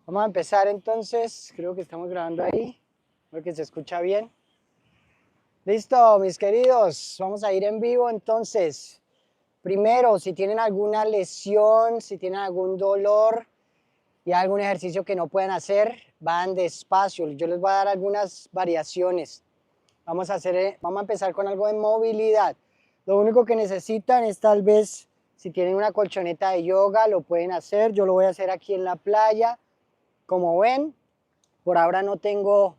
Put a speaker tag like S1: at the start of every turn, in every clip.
S1: Vamos a empezar entonces, creo que estamos grabando ahí, porque se escucha bien. Listo, mis queridos, vamos a ir en vivo entonces. Primero, si tienen alguna lesión, si tienen algún dolor y algún ejercicio que no pueden hacer, van despacio. Yo les voy a dar algunas variaciones. Vamos a empezar con algo de movilidad. Lo único que necesitan es tal vez, si tienen una colchoneta de yoga, lo pueden hacer. Yo lo voy a hacer aquí en la playa. Como ven, por ahora no tengo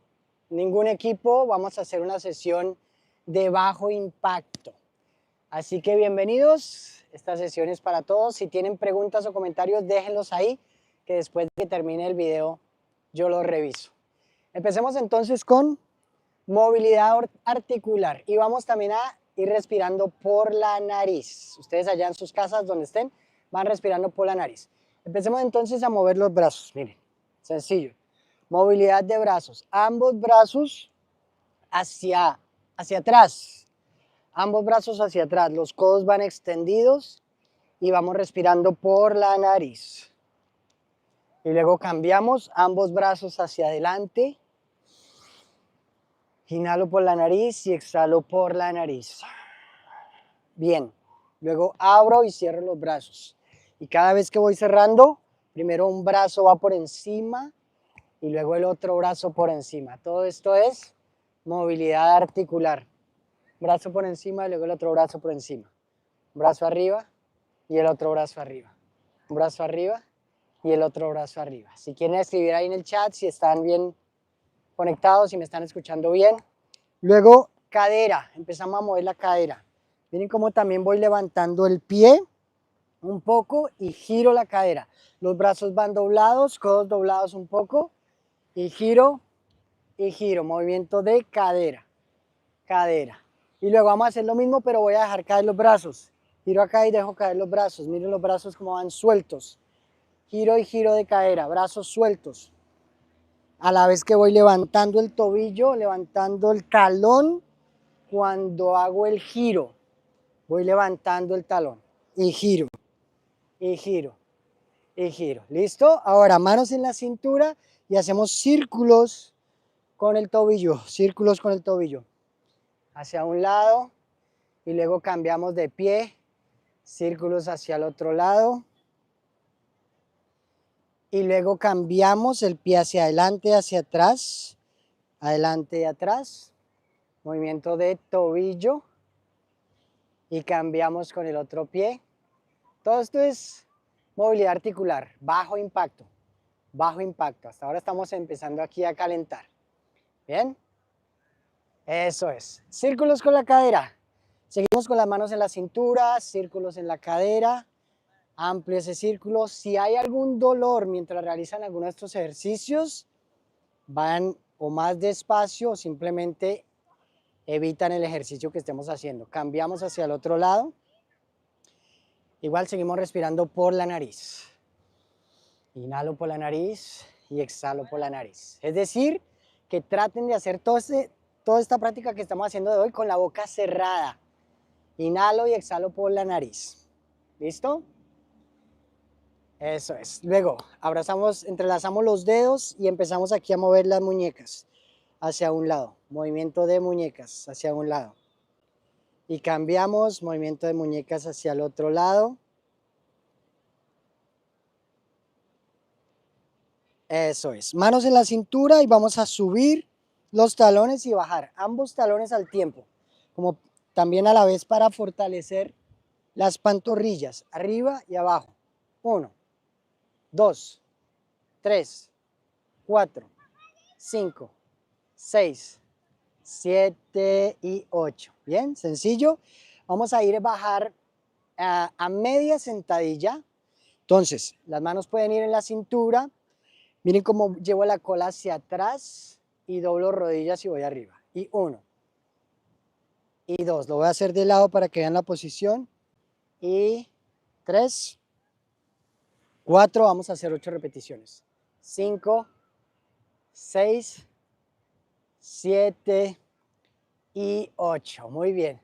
S1: ningún equipo. Vamos a hacer una sesión de bajo impacto. Así que bienvenidos. Esta sesión es para todos. Si tienen preguntas o comentarios, déjenlos ahí, que después de que termine el video, yo los reviso. Empecemos entonces con movilidad articular. Y vamos también a ir respirando por la nariz. Ustedes allá en sus casas, donde estén, van respirando por la nariz. Empecemos entonces a mover los brazos. Miren, sencillo. Movilidad de brazos. Ambos brazos hacia atrás. Ambos brazos hacia atrás. Los codos van extendidos y vamos respirando por la nariz. Y luego cambiamos ambos brazos hacia adelante. Inhalo por la nariz y exhalo por la nariz. Bien. Luego abro y cierro los brazos. Y cada vez que voy cerrando, primero un brazo va por encima y luego el otro brazo por encima. Todo esto es movilidad articular. Brazo por encima y luego el otro brazo por encima. Un brazo arriba y el otro brazo arriba. Un brazo arriba y el otro brazo arriba. Si quieren escribir ahí en el chat, si están bien conectados, si me están escuchando bien. Luego cadera, empezamos a mover la cadera. Miren cómo también voy levantando el pie un poco y giro la cadera. Los brazos van doblados, codos doblados un poco y giro, movimiento de cadera, cadera. Y luego vamos a hacer lo mismo, pero voy a dejar caer los brazos. Giro acá y dejo caer los brazos. Miren los brazos como van sueltos. Giro y giro de cadera, brazos sueltos. A la vez que voy levantando el tobillo, levantando el talón, cuando hago el giro, voy levantando el talón y giro, y giro, y giro. ¿Listo? Ahora manos en la cintura y hacemos círculos con el tobillo, círculos con el tobillo. Hacia un lado y luego cambiamos de pie, círculos hacia el otro lado. Y luego cambiamos el pie hacia adelante, hacia atrás, adelante y atrás. Movimiento de tobillo. Y cambiamos con el otro pie. Todo esto es movilidad articular, bajo impacto, bajo impacto. Hasta ahora estamos empezando aquí a calentar. ¿Bien? Eso es. Círculos con la cadera. Seguimos con las manos en la cintura, círculos en la cadera. Amplio ese círculo. Si hay algún dolor mientras realizan alguno de estos ejercicios, van o más despacio o simplemente evitan el ejercicio que estemos haciendo. Cambiamos hacia el otro lado. Igual seguimos respirando por la nariz. Inhalo por la nariz y exhalo por la nariz. Es decir, que traten de hacer toda esta práctica que estamos haciendo de hoy con la boca cerrada. Inhalo y exhalo por la nariz. ¿Listo? Eso es. Luego, entrelazamos los dedos y empezamos aquí a mover las muñecas hacia un lado. Movimiento de muñecas hacia un lado. Y cambiamos, movimiento de muñecas hacia el otro lado. Eso es. Manos en la cintura y vamos a subir los talones y bajar. Ambos talones al tiempo. Como también a la vez para fortalecer las pantorrillas. Arriba y abajo. 1, 2, 3, 4, 5, 6, 7 y 8. Bien, sencillo. Vamos a ir a bajar a media sentadilla. Entonces, las manos pueden ir en la cintura. Miren cómo llevo la cola hacia atrás y doblo rodillas y voy arriba. Y 1. Y 2. Lo voy a hacer de lado para que vean la posición. Y 3. 4. Vamos a hacer 8 repeticiones. 5, 6, 7 y 8. Muy bien.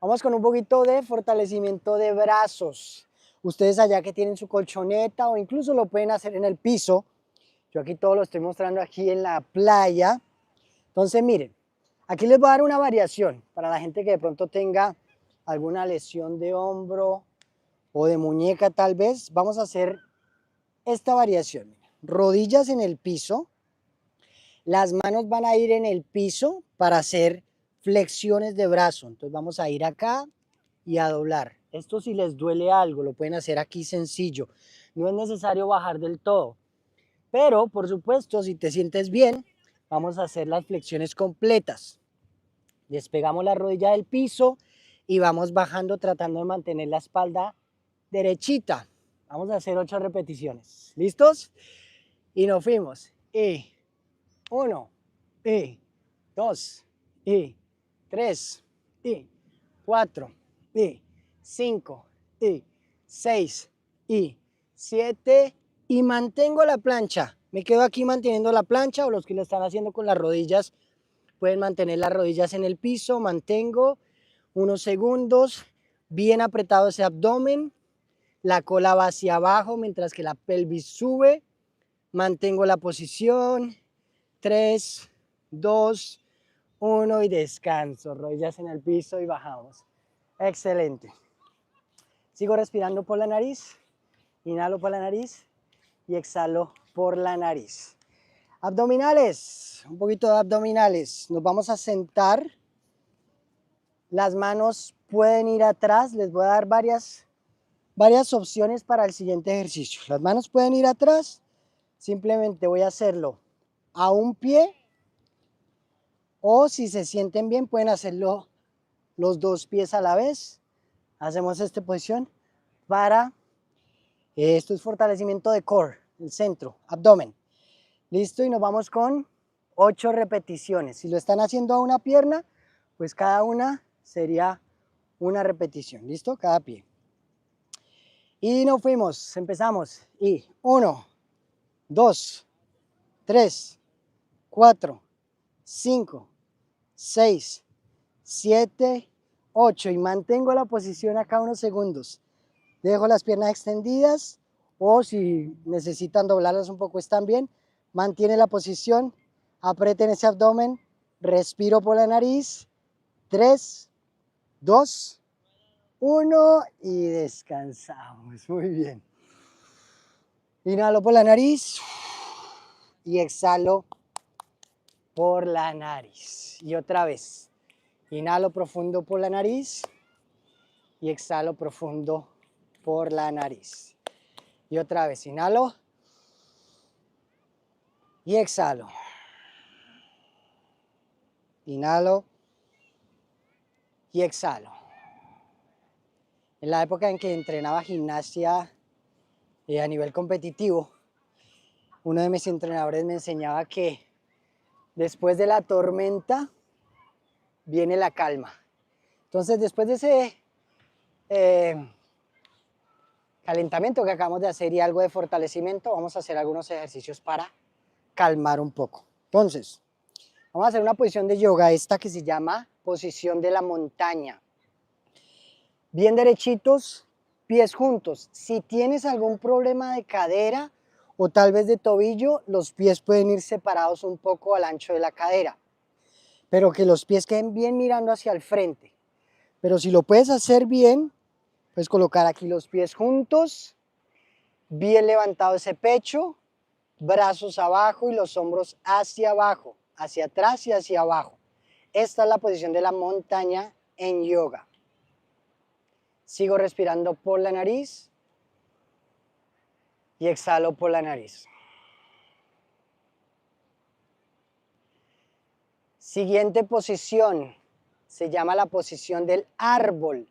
S1: Vamos con un poquito de fortalecimiento de brazos. Ustedes allá que tienen su colchoneta o incluso lo pueden hacer en el piso. Yo aquí todo lo estoy mostrando aquí en la playa. Entonces, miren, aquí les voy a dar una variación para la gente que de pronto tenga alguna lesión de hombro o de muñeca tal vez. Vamos a hacer esta variación. Rodillas en el piso, las manos van a ir en el piso para hacer flexiones de brazo. Entonces vamos a ir acá y a doblar. Esto si les duele algo, lo pueden hacer aquí sencillo. No es necesario bajar del todo. Pero, por supuesto, si te sientes bien, vamos a hacer las flexiones completas. Despegamos la rodilla del piso y vamos bajando tratando de mantener la espalda derechita. Vamos a hacer 8 repeticiones. ¿Listos? Y nos fuimos. Y 1, y 2, y 3, y 4, y 5, y 6, y 7, y mantengo la plancha. Me quedo aquí manteniendo la plancha, o los que lo están haciendo con las rodillas pueden mantener las rodillas en el piso. Mantengo unos segundos, bien apretado ese abdomen, la cola va hacia abajo mientras que la pelvis sube. Mantengo la posición, 3, 2, 1 y descanso. Rodillas en el piso y bajamos. Excelente. Sigo respirando por la nariz. Inhalo por la nariz y exhalo por la nariz. Abdominales, un poquito de abdominales. Nos vamos a sentar. Las manos pueden ir atrás. Les voy a dar varias opciones para el siguiente ejercicio. Las manos pueden ir atrás. Simplemente voy a hacerlo a un pie, o si se sienten bien pueden hacerlo los 2 pies a la vez. Hacemos esta posición para, esto es fortalecimiento de core, el centro, abdomen. Listo, y nos vamos con 8 repeticiones. Si lo están haciendo a una pierna, pues cada una sería una repetición. ¿Listo? Cada pie. Y nos fuimos, empezamos. Y 1, 2, 3, 4, 5, 6, 7, 8. Y mantengo la posición acá unos segundos. Dejo las piernas extendidas, o si necesitan doblarlas un poco están bien. Mantiene la posición, aprieten ese abdomen, respiro por la nariz. 3, 2, 1 y descansamos. Muy bien. Inhalo por la nariz y exhalo por la nariz. Y otra vez. Inhalo profundo por la nariz y exhalo profundo por la nariz. Y otra vez. Inhalo y exhalo. Inhalo y exhalo. En la época en que entrenaba gimnasia a nivel competitivo, uno de mis entrenadores me enseñaba que después de la tormenta viene la calma. Entonces, después de ese calentamiento que acabamos de hacer y algo de fortalecimiento, vamos a hacer algunos ejercicios para calmar un poco. Entonces, vamos a hacer una posición de yoga, esta que se llama posición de la montaña. Bien derechitos, pies juntos. Si tienes algún problema de cadera o tal vez de tobillo, los pies pueden ir separados un poco al ancho de la cadera, pero que los pies queden bien mirando hacia el frente. Pero si lo puedes hacer bien, puedes colocar aquí los pies juntos, bien levantado ese pecho, brazos abajo y los hombros hacia abajo, hacia atrás y hacia abajo. Esta es la posición de la montaña en yoga. Sigo respirando por la nariz y exhalo por la nariz. Siguiente posición se llama la posición del árbol.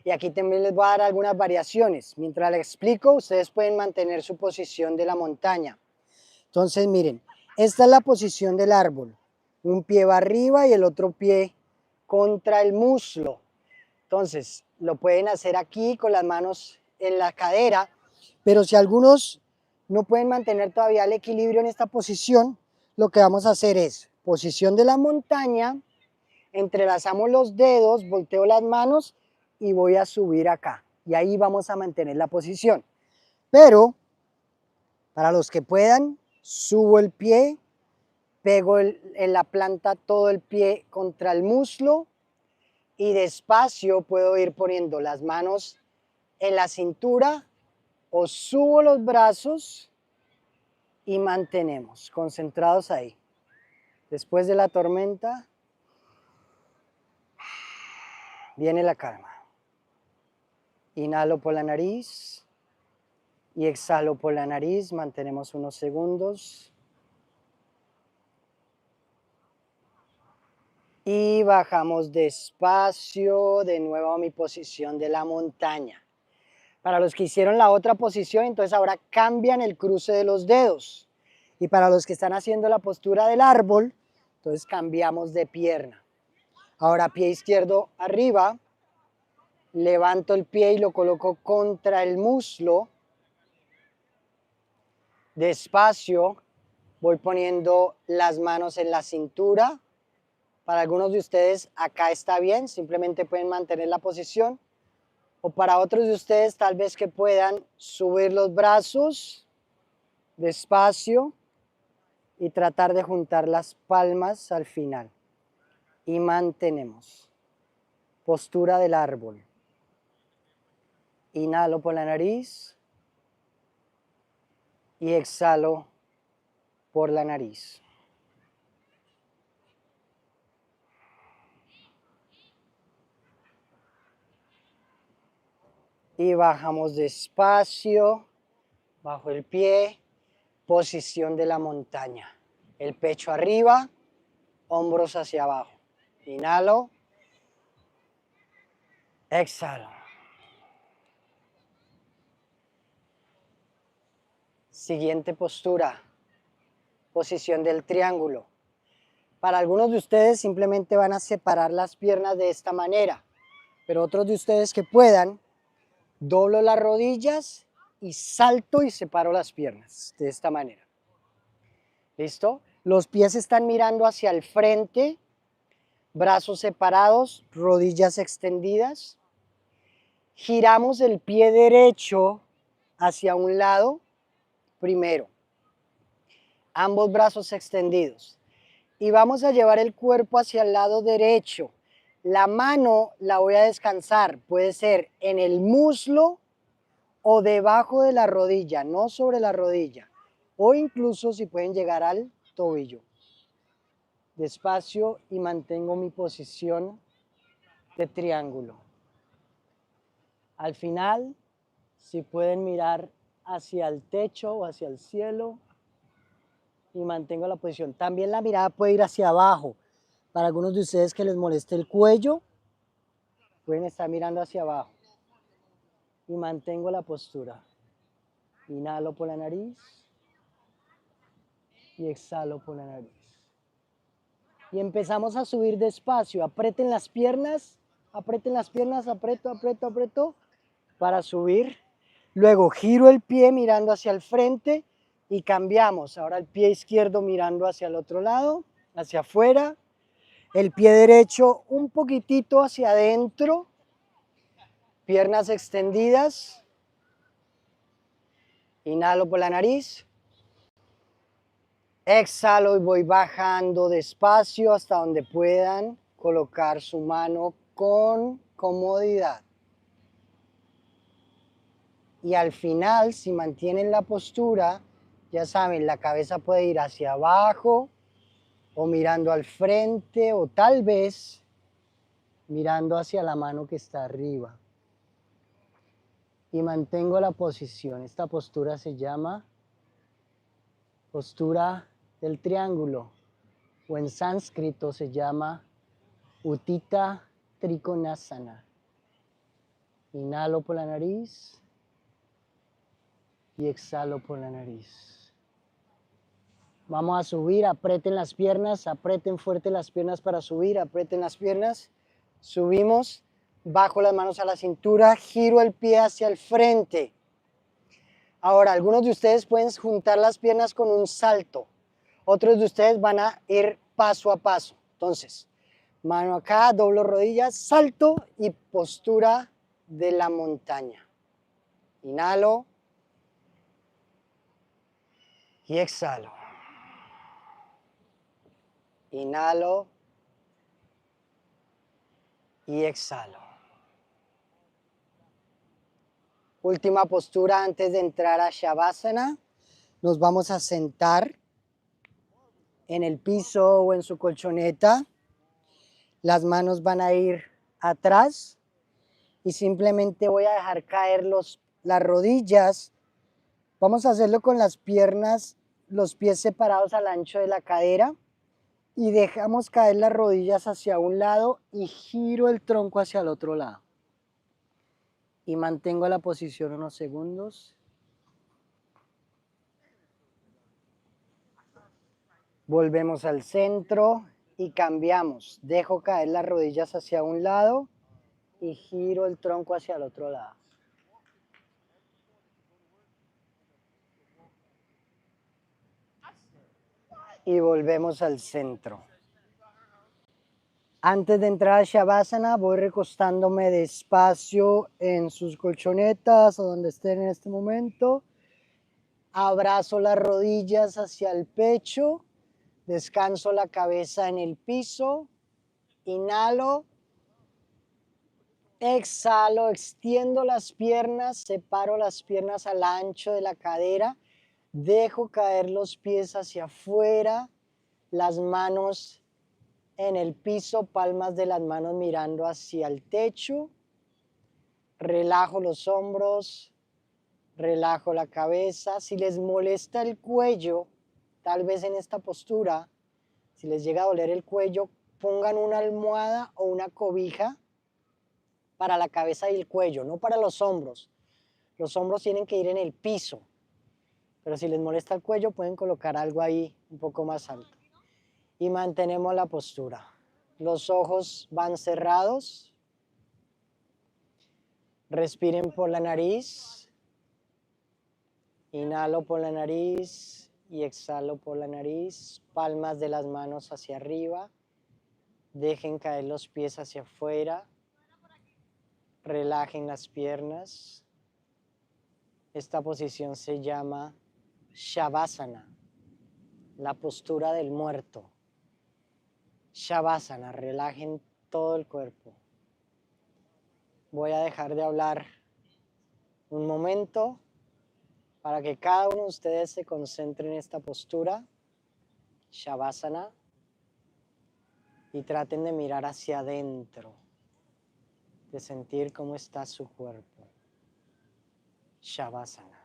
S1: Y aquí también les voy a dar algunas variaciones. Mientras les explico, ustedes pueden mantener su posición de la montaña. Entonces, miren, esta es la posición del árbol. Un pie va arriba y el otro pie contra el muslo. Entonces, lo pueden hacer aquí con las manos en la cadera, pero si algunos no pueden mantener todavía el equilibrio en esta posición, lo que vamos a hacer es posición de la montaña, entrelazamos los dedos, volteo las manos y voy a subir acá. Y ahí vamos a mantener la posición. Pero, para los que puedan, Subo el pie, pego en la planta todo el pie contra el muslo y despacio puedo ir poniendo las manos en la cintura o subo los brazos y mantenemos, concentrados ahí. Después de la tormenta, viene la calma. Inhalo por la nariz y exhalo por la nariz. Mantenemos unos segundos. Y bajamos despacio de nuevo a mi posición de la montaña. Para los que hicieron la otra posición, entonces ahora cambian el cruce de los dedos. Y para los que están haciendo la postura del árbol, entonces cambiamos de pierna. Ahora pie izquierdo arriba, levanto el pie y lo coloco contra el muslo. Despacio voy poniendo las manos en la cintura. Para algunos de ustedes acá está bien, simplemente pueden mantener la posición. O para otros de ustedes tal vez que puedan subir los brazos despacio y tratar de juntar las palmas al final. Y mantenemos. Postura del árbol. Inhalo por la nariz y exhalo por la nariz. Y bajamos despacio, bajo el pie, posición de la montaña. El pecho arriba, hombros hacia abajo. Inhalo, exhalo. Siguiente postura, posición del triángulo. Para algunos de ustedes simplemente van a separar las piernas de esta manera, pero otros de ustedes que puedan, doblo las rodillas y salto y separo las piernas de esta manera. ¿Listo? Los pies están mirando hacia el frente, brazos separados, rodillas extendidas. Giramos el pie derecho hacia un lado primero. Ambos brazos extendidos. Y vamos a llevar el cuerpo hacia el lado derecho. La mano la voy a descansar, puede ser en el muslo o debajo de la rodilla, no sobre la rodilla. O incluso si pueden llegar al tobillo. Despacio y mantengo mi posición de triángulo. Al final, si pueden mirar hacia el techo o hacia el cielo y mantengo la posición. También la mirada puede ir hacia abajo. Para algunos de ustedes que les moleste el cuello, pueden estar mirando hacia abajo. Y mantengo la postura. Inhalo por la nariz y exhalo por la nariz. Y empezamos a subir despacio. Aprieten las piernas, aprieto para subir. Luego giro el pie mirando hacia el frente y cambiamos. Ahora el pie izquierdo mirando hacia el otro lado, hacia afuera. El pie derecho un poquitito hacia adentro. Piernas extendidas. Inhalo por la nariz. Exhalo y voy bajando despacio hasta donde puedan colocar su mano con comodidad. Y al final, si mantienen la postura, ya saben, la cabeza puede ir hacia abajo o mirando al frente o tal vez mirando hacia la mano que está arriba. Y mantengo la posición. Esta postura se llama postura del triángulo o en sánscrito se llama Utthita Trikonasana. Inhalo por la nariz y exhalo por la nariz. Vamos a subir, aprieten las piernas, aprieten fuerte las piernas para subir, aprieten las piernas. Subimos, bajo las manos a la cintura, giro el pie hacia el frente. Ahora, algunos de ustedes pueden juntar las piernas con un salto. Otros de ustedes van a ir paso a paso. Entonces, mano acá, doblo rodillas, salto y postura de la montaña. Inhalo. Y exhalo. Inhalo. Y exhalo. Última postura antes de entrar a Shavasana. Nos vamos a sentar en el piso o en su colchoneta. Las manos van a ir atrás y simplemente voy a dejar caer las rodillas. Vamos a hacerlo con las piernas, los pies separados al ancho de la cadera y dejamos caer las rodillas hacia un lado y giro el tronco hacia el otro lado. Y mantengo la posición unos segundos. Volvemos al centro y cambiamos. Dejo caer las rodillas hacia un lado y giro el tronco hacia el otro lado. Y volvemos al centro. Antes de entrar a Shavasana, voy recostándome despacio en sus colchonetas o donde estén en este momento. Abrazo las rodillas hacia el pecho. Descanso la cabeza en el piso. Inhalo. Exhalo, extiendo las piernas, separo las piernas al ancho de la cadera. Dejo caer los pies hacia afuera, las manos en el piso, palmas de las manos mirando hacia el techo. Relajo los hombros, relajo la cabeza. Si les molesta el cuello, tal vez en esta postura, si les llega a doler el cuello, pongan una almohada o una cobija para la cabeza y el cuello, no para los hombros. Los hombros tienen que ir en el piso. Pero si les molesta el cuello, pueden colocar algo ahí un poco más alto. Y mantenemos la postura. Los ojos van cerrados. Respiren por la nariz. Inhalo por la nariz y exhalo por la nariz. Palmas de las manos hacia arriba. Dejen caer los pies hacia afuera. Relajen las piernas. Esta posición se llama Shavasana, la postura del muerto. Shavasana, relajen todo el cuerpo. Voy a dejar de hablar un momento para que cada uno de ustedes se concentre en esta postura, Shavasana, y traten de mirar hacia adentro, de sentir cómo está su cuerpo. Shavasana.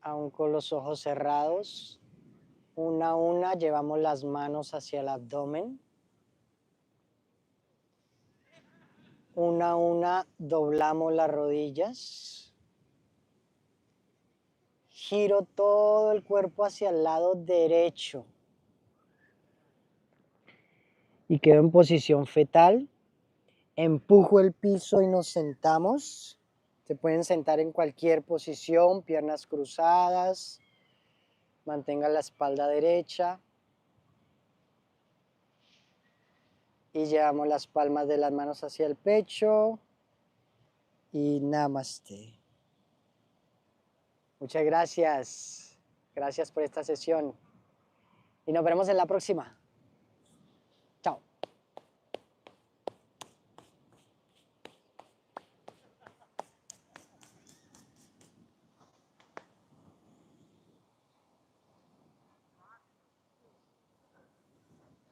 S1: Aún con los ojos cerrados, una a una llevamos las manos hacia el abdomen. Una a una doblamos las rodillas. Giro todo el cuerpo hacia el lado derecho. Y quedo en posición fetal. Empujo el piso y nos sentamos. Se pueden sentar en cualquier posición, piernas cruzadas. Mantengan la espalda derecha. Y llevamos las palmas de las manos hacia el pecho. Y namaste. Muchas gracias. Gracias por esta sesión. Y nos veremos en la próxima.